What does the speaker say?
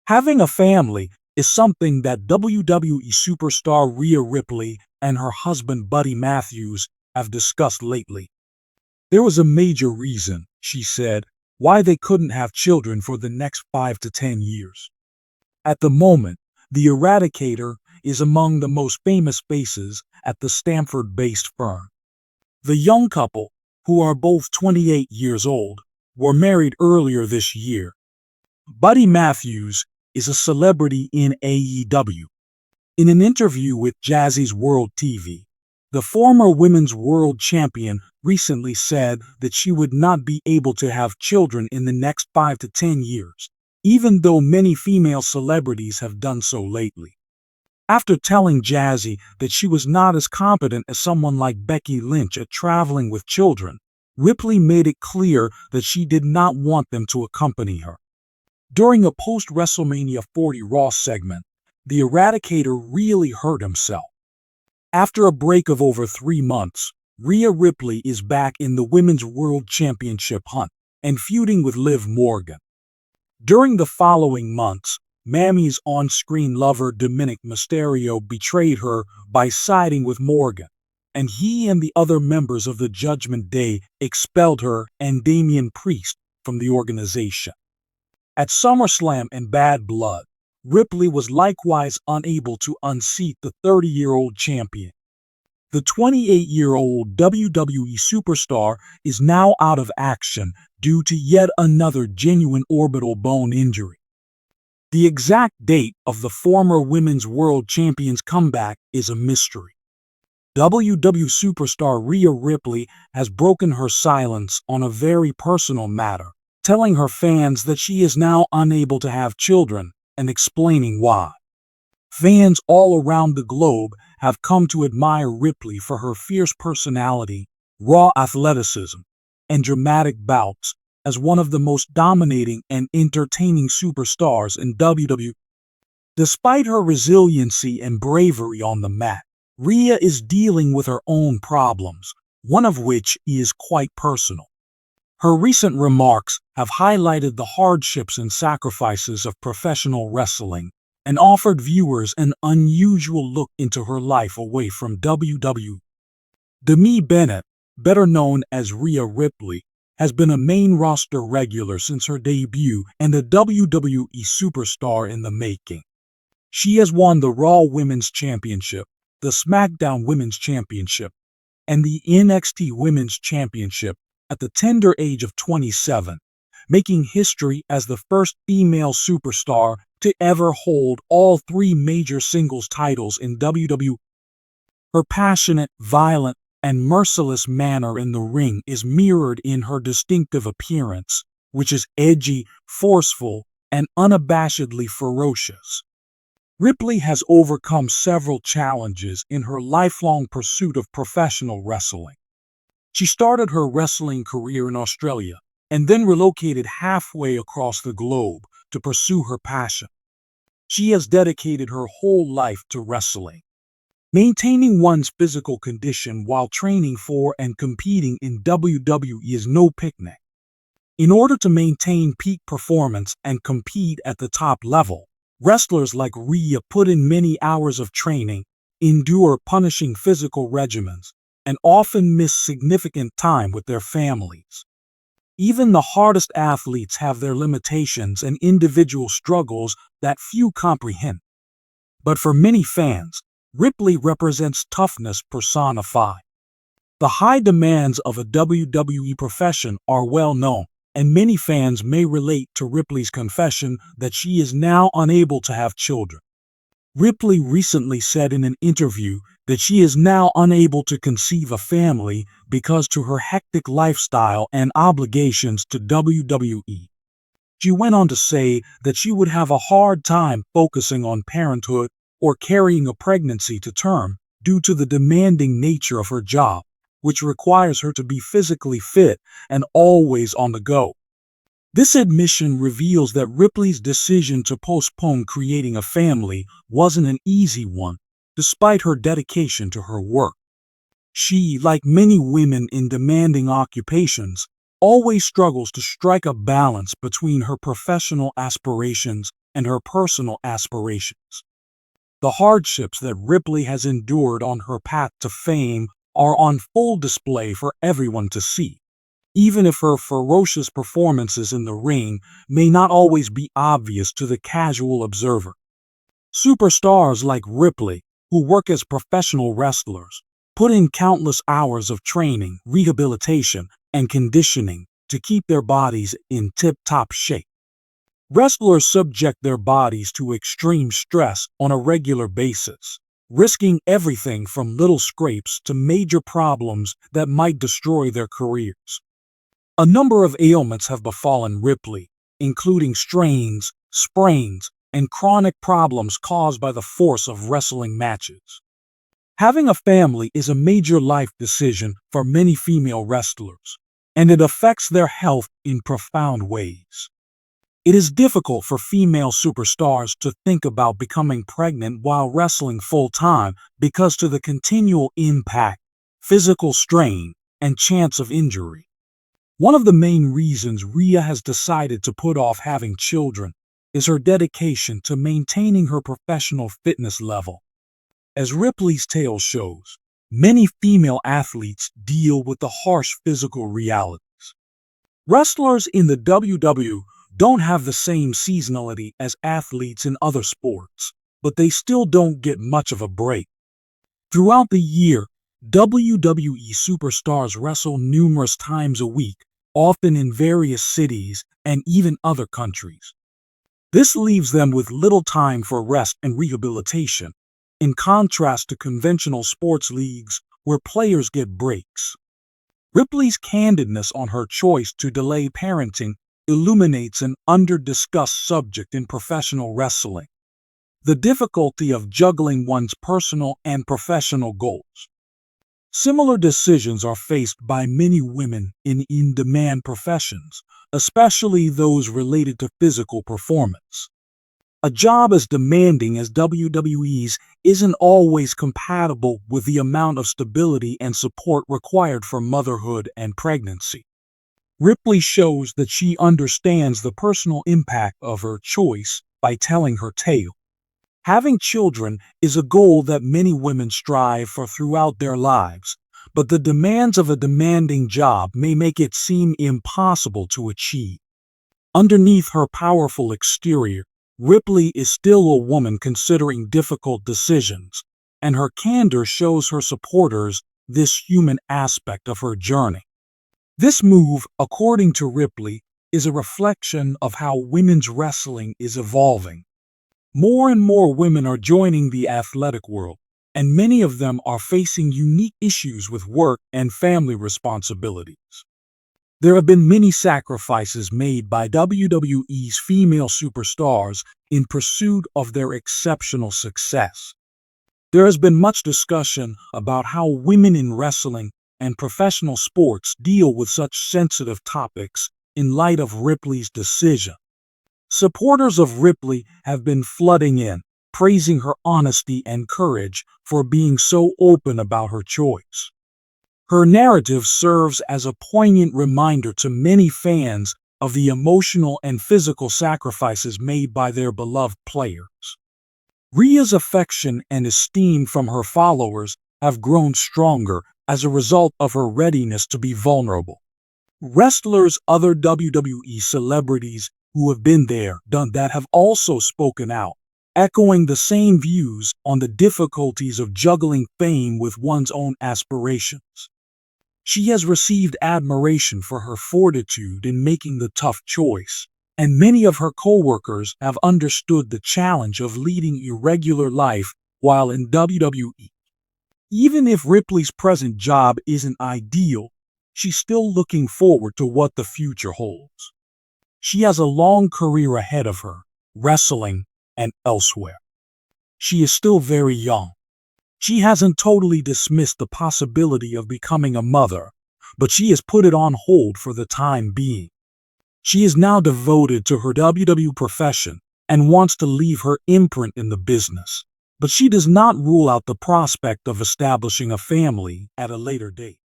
Having a family is something that WWE superstar Rhea Ripley and her husband Buddy Matthews have discussed lately. There was a major reason, she said, why they couldn't have children for the next 5 to 10 years. At the moment, the Eradicator is among the most famous faces at the Stamford-based firm. The young couple, who are both 28 years old, were married earlier this year. Buddy Matthews is a celebrity in AEW. In an interview with Jazzy's World TV, the former Women's World Champion recently said that she would not be able to have children in the next 5 to 10 years, even though many female celebrities have done so lately. After telling Jazzy that she was not as competent as someone like Becky Lynch at traveling with children, Ripley made it clear that she did not want them to accompany her. During a post-WrestleMania 40 Raw segment, the Eradicator really hurt himself. After a break of over 3 months, Rhea Ripley is back in the Women's World Championship hunt and feuding with Liv Morgan. During the following months, Mammy's on-screen lover Dominic Mysterio betrayed her by siding with Morgan, and he and the other members of the Judgment Day expelled her and Damian Priest from the organization. At SummerSlam and Bad Blood, Ripley was likewise unable to unseat the 30-year-old champion. The 28-year-old WWE superstar is now out of action due to yet another genuine orbital bone injury. The exact date of the former Women's World Champion's comeback is a mystery. WWE superstar Rhea Ripley has broken her silence on a very personal matter, telling her fans that she is now unable to have children and explaining why. Fans all around the globe have come to admire Ripley for her fierce personality, raw athleticism, and dramatic bouts as one of the most dominating and entertaining superstars in WWE. Despite her resiliency and bravery on the mat, Rhea is dealing with her own problems, one of which is quite personal. Her recent remarks have highlighted the hardships and sacrifices of professional wrestling and offered viewers an unusual look into her life away from WWE. Demi Bennett, better known as Rhea Ripley, has been a main roster regular since her debut and a WWE superstar in the making. She has won the Raw Women's Championship, the SmackDown Women's Championship, and the NXT Women's Championship at the tender age of 27, making history as the first female superstar to ever hold all 3 major singles titles in WWE. Her passionate, violent, and merciless manner in the ring is mirrored in her distinctive appearance, which is edgy, forceful, and unabashedly ferocious. Ripley has overcome several challenges in her lifelong pursuit of professional wrestling. She started her wrestling career in Australia and then relocated halfway across the globe to pursue her passion. She has dedicated her whole life to wrestling. Maintaining one's physical condition while training for and competing in WWE is no picnic. In order to maintain peak performance and compete at the top level, wrestlers like Rhea put in many hours of training, endure punishing physical regimens, and often miss significant time with their families. Even the hardest athletes have their limitations and individual struggles that few comprehend. But for many fans, Ripley represents toughness personified. The high demands of a WWE profession are well known, and many fans may relate to Ripley's confession that she is now unable to have children. Ripley recently said in an interview that she is now unable to conceive a family because to her hectic lifestyle and obligations to WWE. She went on to say that she would have a hard time focusing on parenthood or carrying a pregnancy to term due to the demanding nature of her job, which requires her to be physically fit and always on the go. This admission reveals that Ripley's decision to postpone creating a family wasn't an easy one, despite her dedication to her work. She, like many women in demanding occupations, always struggles to strike a balance between her professional aspirations and her personal aspirations. The hardships that Ripley has endured on her path to fame are on full display for everyone to see, even if her ferocious performances in the ring may not always be obvious to the casual observer. Superstars like Ripley, who work as professional wrestlers, put in countless hours of training, rehabilitation, and conditioning to keep their bodies in tip-top shape. Wrestlers subject their bodies to extreme stress on a regular basis, risking everything from little scrapes to major problems that might destroy their careers. A number of ailments have befallen Ripley, including strains, sprains, and chronic problems caused by the force of wrestling matches. Having a family is a major life decision for many female wrestlers, and it affects their health in profound ways. It is difficult for female superstars to think about becoming pregnant while wrestling full-time because of the continual impact, physical strain, and chance of injury. One of the main reasons Rhea has decided to put off having children is her dedication to maintaining her professional fitness level. As Ripley's tale shows, many female athletes deal with the harsh physical realities. Wrestlers in the WWE don't have the same seasonality as athletes in other sports, but they still don't get much of a break. Throughout the year, WWE superstars wrestle numerous times a week, often in various cities and even other countries. This leaves them with little time for rest and rehabilitation, in contrast to conventional sports leagues where players get breaks. Ripley's candidness on her choice to delay parenting illuminates an under-discussed subject in professional wrestling: the difficulty of juggling one's personal and professional goals. Similar decisions are faced by many women in in-demand professions, especially those related to physical performance. A job as demanding as WWE's isn't always compatible with the amount of stability and support required for motherhood and pregnancy. Ripley shows that she understands the personal impact of her choice by telling her tale. Having children is a goal that many women strive for throughout their lives, but the demands of a demanding job may make it seem impossible to achieve. Underneath her powerful exterior, Ripley is still a woman considering difficult decisions, and her candor shows her supporters this human aspect of her journey. This move, according to Ripley, is a reflection of how women's wrestling is evolving. More and more women are joining the athletic world, and many of them are facing unique issues with work and family responsibilities. There have been many sacrifices made by WWE's female superstars in pursuit of their exceptional success. There has been much discussion about how women in wrestling and professional sports deal with such sensitive topics in light of Ripley's decision. Supporters of Ripley have been flooding in, praising her honesty and courage for being so open about her choice. Her narrative serves as a poignant reminder to many fans of the emotional and physical sacrifices made by their beloved players. Rhea's affection and esteem from her followers have grown stronger as a result of her readiness to be vulnerable. Wrestlers, other WWE celebrities who have been there, done that, have also spoken out, echoing the same views on the difficulties of juggling fame with one's own aspirations. She has received admiration for her fortitude in making the tough choice, and many of her co-workers have understood the challenge of leading a regular life while in WWE. Even if Ripley's present job isn't ideal, she's still looking forward to what the future holds. She has a long career ahead of her, wrestling and elsewhere. She is still very young. She hasn't totally dismissed the possibility of becoming a mother, but she has put it on hold for the time being. She is now devoted to her WWE profession and wants to leave her imprint in the business, but she does not rule out the prospect of establishing a family at a later date.